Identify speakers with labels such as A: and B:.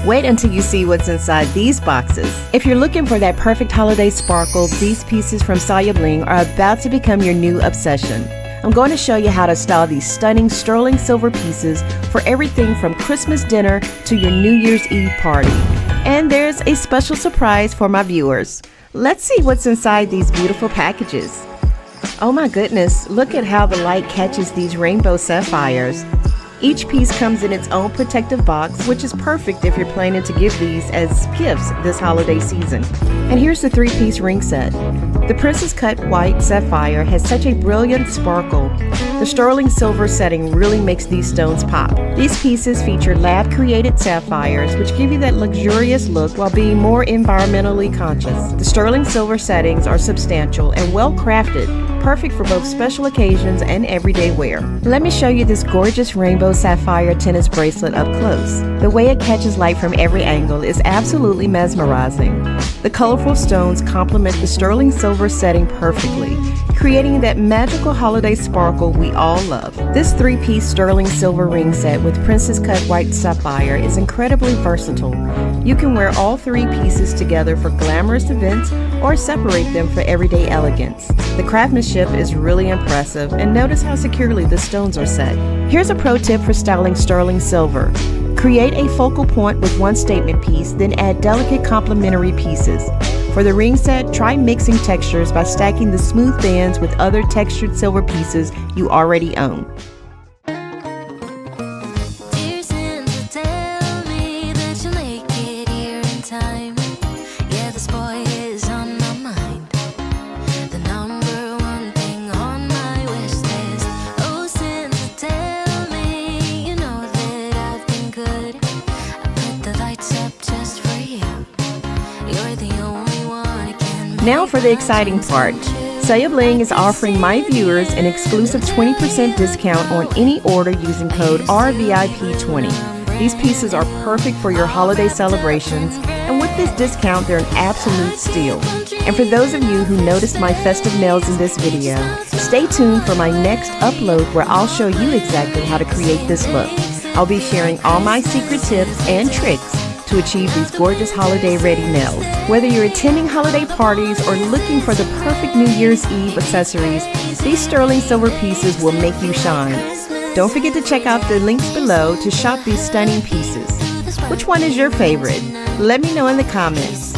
A: Wait until you see what's inside these boxes. If you're looking for that perfect holiday sparkle, these pieces from Sayabling are about to become your new obsession. I'm going to show you how to style these stunning sterling silver pieces for everything from Christmas dinner to your New Year's Eve party. And there's a special surprise for my viewers. Let's see what's inside these beautiful packages. Oh my goodness, look at how the light catches these rainbow sapphires. Each piece comes in its own protective box, which is perfect if you're planning to give these as gifts this holiday season. And here's the 3-piece ring set. The princess cut white sapphire has such a brilliant sparkle. The sterling silver setting really makes these stones pop. These pieces feature lab-created sapphires, which give you that luxurious look while being more environmentally conscious. The sterling silver settings are substantial and well-crafted, perfect for both special occasions and everyday wear. Let me show you this gorgeous rainbow sapphire tennis bracelet up close. The way it catches light from every angle is absolutely mesmerizing. The colorful stones complement the sterling silver setting perfectly, creating that magical holiday sparkle we all love. This 3-piece sterling silver ring set with princess cut white sapphire is incredibly versatile. You can wear all 3 pieces together for glamorous events or separate them for everyday elegance. The craftsmanship is really impressive, and notice how securely the stones are set. Here's a pro tip for styling sterling silver. Create a focal point with one statement piece, then add delicate complementary pieces. For the ring set, try mixing textures by stacking the smooth bands with other textured silver pieces you already own. Now for the exciting part. Sayabling is offering my viewers an exclusive 20% discount on any order using code RVIP20. These pieces are perfect for your holiday celebrations, and with this discount, they're an absolute steal. And for those of you who noticed my festive nails in this video, stay tuned for my next upload where I'll show you exactly how to create this look. I'll be sharing all my secret tips and tricks to achieve these gorgeous holiday-ready nails. Whether you're attending holiday parties or looking for the perfect New Year's Eve accessories, these sterling silver pieces will make you shine. Don't forget to check out the links below to shop these stunning pieces. Which one is your favorite? Let me know in the comments.